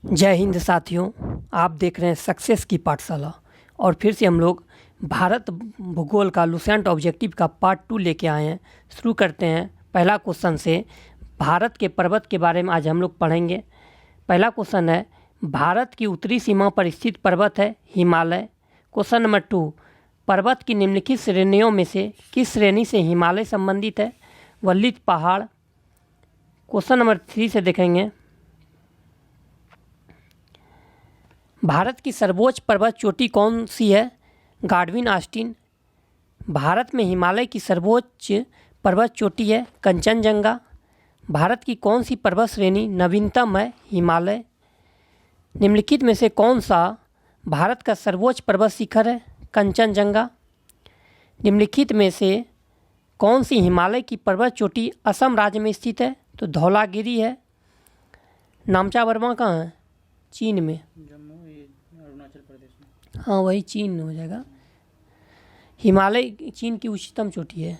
जय हिंद साथियों, आप देख रहे हैं सक्सेस की पाठशाला। और फिर से हम लोग भारत भूगोल का लुसेंट ऑब्जेक्टिव का पार्ट 2 लेके आए हैं। शुरू करते हैं पहला क्वेश्चन से। भारत के पर्वत के बारे में आज हम लोग पढ़ेंगे। पहला क्वेश्चन है, भारत की उत्तरी सीमा पर स्थित पर्वत है हिमालय। क्वेश्चन नंबर 2, पर्वत की निम्नलिखित श्रेणियों में से किस श्रेणी से हिमालय संबंधित है? वल्लित पहाड़। क्वेश्चन नंबर 3 से देखेंगे, भारत की सर्वोच्च पर्वत चोटी कौन सी है? गाडविन ऑस्टिन। भारत में हिमालय की सर्वोच्च पर्वत चोटी है कंचनजंगा। भारत की कौन सी पर्वत श्रेणी नवीनतम है? हिमालय। निम्नलिखित में से कौन सा भारत का सर्वोच्च पर्वत शिखर है? कंचनजंगा। निम्नलिखित में से कौन सी हिमालय की पर्वत चोटी असम राज्य में स्थित है? तो धौलागिरी है। नामचा वर्मा कहाँ है? चीन में। अरुणाचल प्रदेश में। हाँ, वही चीन हो जाएगा। हिमालय चीन की उच्चतम चोटी है।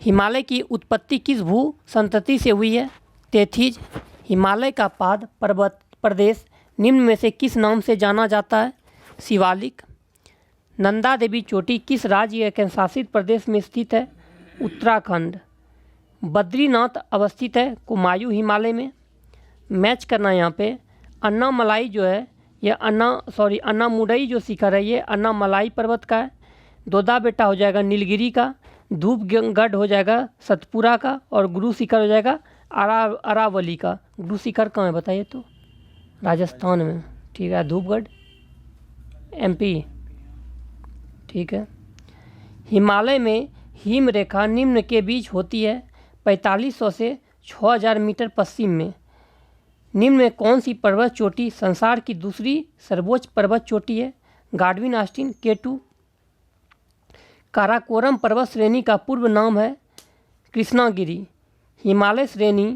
हिमालय की उत्पत्ति किस भू संतति से हुई है? तेथिज। हिमालय का पाद पर्वत प्रदेश निम्न में से किस नाम से जाना जाता है? शिवालिक। नंदा देवी चोटी किस राज्य या केंद्र शासित प्रदेश में स्थित है? उत्तराखंड। बद्रीनाथ अवस्थित है कुमायूं हिमालय में। मैच करना यहाँ पे, अन्नामलाई जो है ये अन्नामुडई जो शिखर है ये अन्नामलाई पर्वत का है। दोदा बेटा हो जाएगा नीलगिरी का। धूपगढ़ हो जाएगा सतपुरा का। और गुरु शिखर हो जाएगा अरावली का। गुरु शिखर कहाँ है बताइए तो? राजस्थान में। ठीक है। धूपगढ़ एमपी। ठीक है। हिमालय में हिम रेखा निम्न के बीच होती है 4500 से 6000 मीटर पश्चिम में। निम्न में कौन सी पर्वत चोटी संसार की दूसरी सर्वोच्च पर्वत चोटी है? गाडविन ऑस्टिन K2। काराकोरम पर्वत श्रेणी का पूर्व नाम है कृष्णागिरी। हिमालय श्रेणी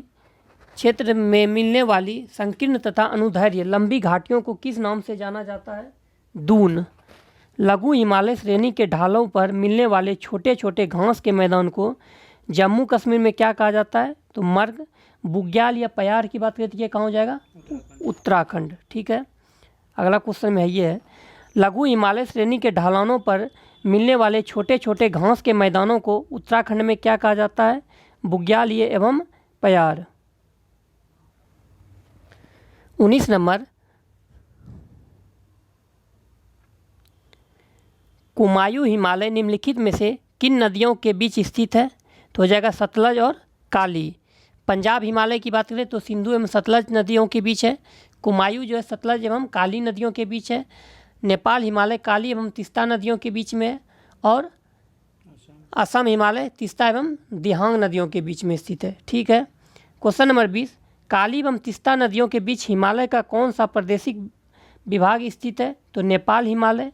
क्षेत्र में मिलने वाली संकीर्ण तथा अनुदैर्घ्य लंबी घाटियों को किस नाम से जाना जाता है? दून। लघु हिमालय श्रेणी के ढालों पर मिलने वाले छोटे छोटे घास के मैदान को जम्मू कश्मीर में क्या कहा जाता है? तो मर्ग। बुग्याल या पयार की बात करती है, कहाँ हो जाएगा? उत्तराखंड। ठीक है। अगला क्वेश्चन में ये है, लघु हिमालय श्रेणी के ढलानों पर मिलने वाले छोटे छोटे घास के मैदानों को उत्तराखंड में क्या कहा जाता है? बुग्याल ये एवं पयार। 19 नंबर, कुमायूं हिमालय निम्नलिखित में से किन नदियों के बीच स्थित है? तो हो जाएगा सतलज और काली। पंजाब हिमालय की बात करें तो सिंधु एवं सतलज नदियों के बीच है। कुमायूं जो है सतलज एवं काली नदियों के बीच है। नेपाल हिमालय काली एवं तीस्ता नदियों के बीच में है। और असम हिमालय तीस्ता एवं दिहांग नदियों के बीच में स्थित है। ठीक है। क्वेश्चन नंबर 20, काली एवं तीस्ता नदियों के बीच हिमालय का कौन सा प्रादेशिक विभाग स्थित है? तो नेपाल हिमालय।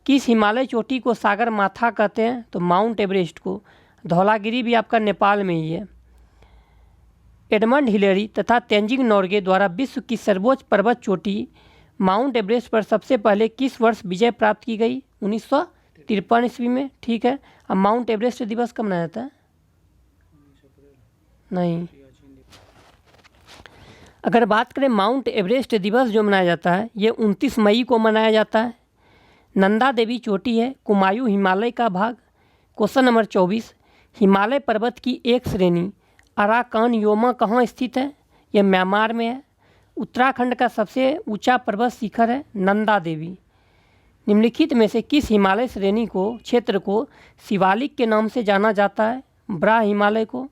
किस हिमालय चोटी को सागर माथा कहते हैं? तो माउंट एवरेस्ट को। धौलागिरी भी आपका नेपाल में ही है। एडमंड हिलेरी तथा तेंजिंग नोर्गे द्वारा विश्व की सर्वोच्च पर्वत चोटी माउंट एवरेस्ट पर सबसे पहले किस वर्ष विजय प्राप्त की गई? 1953 ईस्वी में। ठीक है। अब माउंट एवरेस्ट दिवस कब मनाया जाता है? नहीं, अगर बात करें माउंट एवरेस्ट दिवस जो मनाया जाता है ये 29 मई को मनाया जाता है। नंदा देवी चोटी है कुमायूं हिमालय का भाग। क्वेश्चन नंबर 24, हिमालय पर्वत की एक श्रेणी अराकान योमा कहाँ स्थित है? यह म्यांमार में है। उत्तराखंड का सबसे ऊंचा पर्वत शिखर है नंदा देवी। निम्नलिखित में से किस हिमालय श्रेणी को क्षेत्र को शिवालिक के नाम से जाना जाता है? ब्रा हिमालय को।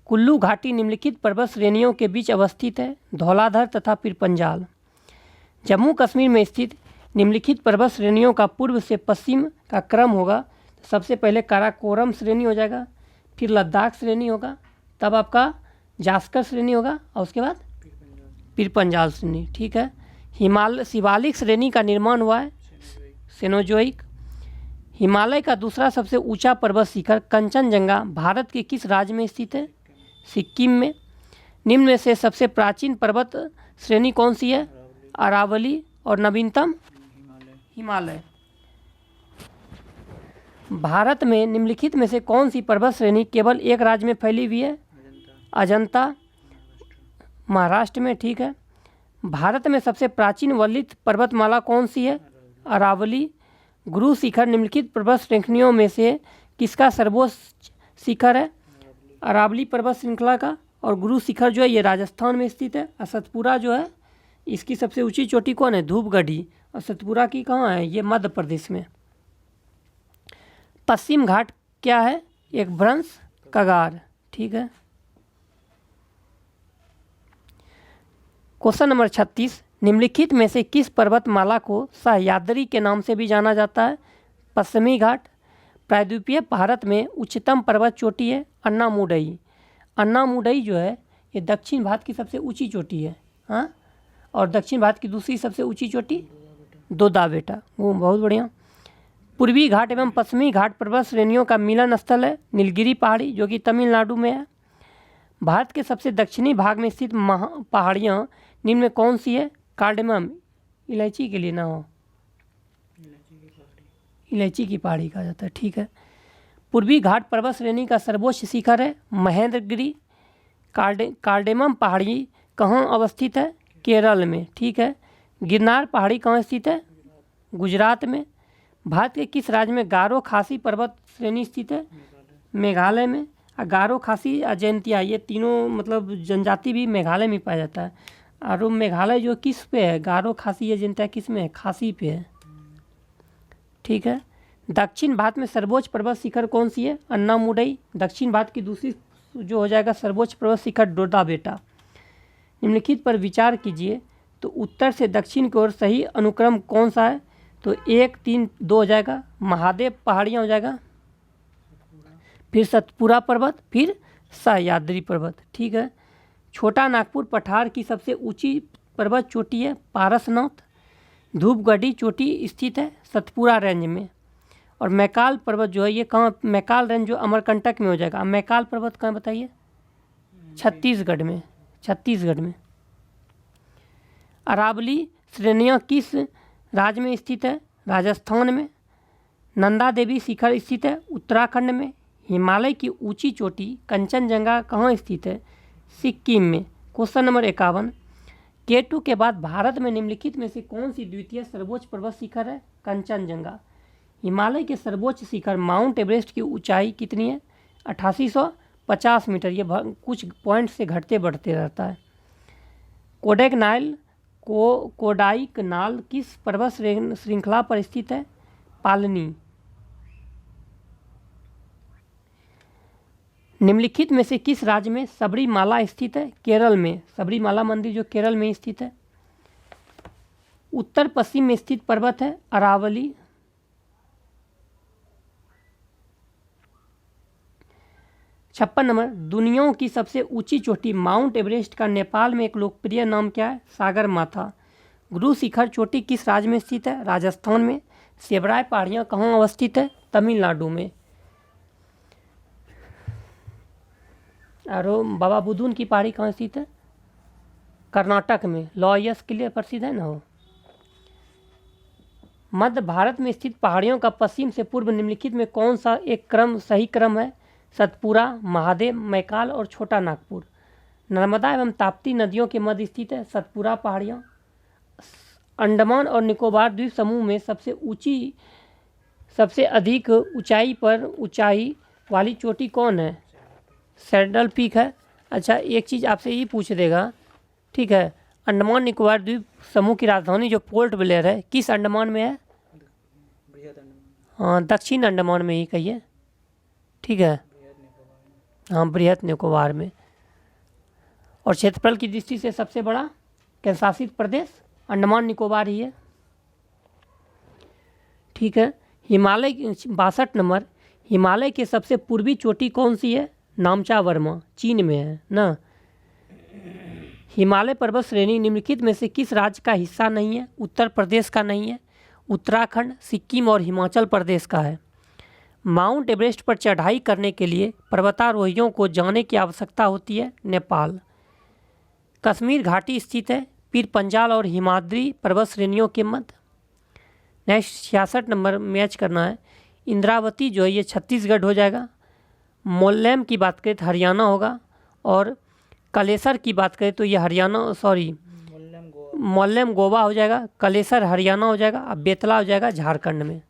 कुल्लू घाटी निम्नलिखित पर्वत श्रेणियों के बीच अवस्थित है। धौलाधर तथा पीरपंजाल। जम्मू कश्मीर में स्थित निम्नलिखित पर्वत श्रेणियों का पूर्व से पश्चिम का क्रम होगा। सबसे पहले काराकोरम श्रेणी हो जाएगा, फिर लद्दाख श्रेणी होगा, तब आपका जास्कर श्रेणी होगा और उसके बाद पीरपंजाल श्रेणी। ठीक है। हिमालय शिवालिक श्रेणी का निर्माण हुआ है सेनोजोइक। हिमालय का दूसरा सबसे ऊंचा पर्वत शिखर कंचनजंगा भारत के किस राज्य में स्थित है? सिक्किम में। निम्न में से सबसे प्राचीन पर्वत श्रेणी कौन सी है? अरावली। और नवीनतम? हिमालय। भारत में निम्नलिखित में से कौन सी पर्वत श्रेणी केवल एक राज्य में फैली हुई है? अजंता। महाराष्ट्र में। ठीक है। भारत में सबसे प्राचीन वलित पर्वतमाला कौन सी है? अरावली। गुरु शिखर निम्नलिखित पर्वत श्रेणियों में से किसका सर्वोच्च शिखर है? अरावली पर्वत श्रृंखला का। और गुरु शिखर जो है ये राजस्थान में स्थित है। और सतपुरा जो है इसकी सबसे ऊंची चोटी कौन है? धूपगढ़ी। और सतपुरा की कहाँ है? ये मध्य प्रदेश में। पश्चिम घाट क्या है? एक भ्रंश कगार। ठीक है। क्वेश्चन नंबर 36, निम्नलिखित में से किस पर्वतमाला को सह्याद्री के नाम से भी जाना जाता है? पश्चिमी घाट। प्रायद्वीपीय भारत में उच्चतम पर्वत चोटी है अन्नामुडई। अन्नामुडई जो है ये दक्षिण भारत की सबसे ऊंची चोटी है। हाँ, और दक्षिण भारत की दूसरी सबसे ऊंची चोटी दोदा बेटा। वो बहुत बढ़िया। पूर्वी घाट एवं पश्चिमी घाट पर्वत श्रेणियों का मिलन स्थल है नीलगिरी पहाड़ी जो कि तमिलनाडु में है। भारत के सबसे दक्षिणी भाग में स्थित पहाड़ियाँ निम्न में कौन सी है? कार्डेमम। इलायची के लिए ना हो, इलायची की पहाड़ी कहा जाता है। ठीक है। पूर्वी घाट पर्वत श्रेणी का सर्वोच्च शिखर है महेंद्रगिरी। कार्डेमम पहाड़ी कहाँ अवस्थित है? केरल में। ठीक है। गिरनार पहाड़ी कहाँ स्थित है? गुजरात में। भारत के किस राज्य में गारो खासी पर्वत श्रेणी स्थित है? मेघालय में। गारो खासी जयंतिया ये तीनों मतलब जनजाति भी मेघालय में पाया जाता है। और मेघालय जो किस पे है? गारो खासी ये जयंतिया किस में है? खासी पे है। ठीक है। दक्षिण भारत में सर्वोच्च पर्वत शिखर कौन सी है? अन्नामुडई। दक्षिण भारत की दूसरी जो हो जाएगा सर्वोच्च पर्वत शिखर डोडा बेटा। निम्नलिखित पर विचार कीजिए तो उत्तर से दक्षिण की ओर सही अनुक्रम कौन सा है? तो 1, 3, 2 हो जाएगा। महादेव पहाड़ियाँ हो जाएगा, फिर सतपुरा पर्वत, फिर सह्याद्री पर्वत। ठीक है। छोटा नागपुर पठार की सबसे ऊंची पर्वत चोटी है पारसनाथ। धूपगढ़ी चोटी स्थित है सतपुरा रेंज में। और मैकाल पर्वत जो है ये कहाँ? मैकाल रेंज जो अमरकंटक में हो जाएगा। मैकाल पर्वत कहाँ बताइए? छत्तीसगढ़ में। छत्तीसगढ़ में। अरावली श्रेणियाँ किस राज्य में स्थित है? राजस्थान में। नंदा देवी शिखर स्थित है उत्तराखंड में। हिमालय की ऊंची चोटी कंचनजंगा कहाँ स्थित है? सिक्किम में। क्वेश्चन नंबर 51, K2 के बाद भारत में निम्नलिखित में से कौन सी द्वितीय सर्वोच्च पर्वत शिखर है? कंचनजंगा। हिमालय के सर्वोच्च शिखर माउंट एवरेस्ट की ऊंचाई कितनी है? 8850 मीटर। ये कुछ पॉइंट से घटते बढ़ते रहता है। कोडाइकनाल किस पर्वत श्रृंखला पर स्थित है? पालनी। निम्नलिखित में से किस राज्य में सबरीमाला स्थित है? केरल में। सबरीमाला मंदिर जो केरल में स्थित है। उत्तर पश्चिम में स्थित पर्वत है अरावली। छप्पन नंबर, दुनिया की सबसे ऊंची चोटी माउंट एवरेस्ट का नेपाल में एक लोकप्रिय नाम क्या है? सागर माथा। गुरु शिखर चोटी किस राज्य में स्थित है? राजस्थान में। सेबराय पहाड़ियाँ कहाँ अवस्थित है? तमिलनाडु में। और बाबा बुदुन की पहाड़ी कहाँ स्थित है? कर्नाटक में। लॉयस के लिए प्रसिद्ध है ना वो। मध्य भारत में स्थित पहाड़ियों का पश्चिम से पूर्व निम्नलिखित में कौन सा एक सही क्रम है? सतपुरा, महादेव, मैकाल और छोटा नागपुर। नर्मदा एवं ताप्ती नदियों के मध्य स्थित है सतपुरा पहाड़ियाँ। अंडमान और निकोबार द्वीप समूह में सबसे अधिक ऊंचाई वाली चोटी कौन है? सैडल पीक है। अच्छा, एक चीज़ आपसे ये पूछ देगा, ठीक है, अंडमान निकोबार द्वीप समूह की राजधानी जो पोर्ट ब्लेयर है किस अंडमान में है? हाँ, दक्षिण अंडमान में ही कहिए। ठीक है। हाँ, बृहत निकोबार में। और क्षेत्रफल की दृष्टि से सबसे बड़ा केंद्र शासित प्रदेश अंडमान निकोबार ही है। ठीक है। हिमालय 62 नंबर, हिमालय के सबसे पूर्वी चोटी कौन सी है? नामचा वर्मा, चीन में है ना। हिमालय पर्वत श्रेणी निम्नलिखित में से किस राज्य का हिस्सा नहीं है? उत्तर प्रदेश का नहीं है, उत्तराखंड, सिक्किम और हिमाचल प्रदेश का है। माउंट एवरेस्ट पर चढ़ाई करने के लिए पर्वतारोहियों को जाने की आवश्यकता होती है? नेपाल। कश्मीर घाटी स्थित है पीर पंजाल और हिमाद्री पर्वत श्रेणियों के मध्य। नेक्स्ट 66 नंबर मैच करना है। इंद्रावती जो है ये छत्तीसगढ़ हो जाएगा। मोल्लेम की बात करें तो हरियाणा होगा। और कलेसर की बात करें तो ये मोल्लेम गोवा हो जाएगा, कलेसर हरियाणा हो जाएगा, और बेतला हो जाएगा झारखंड में।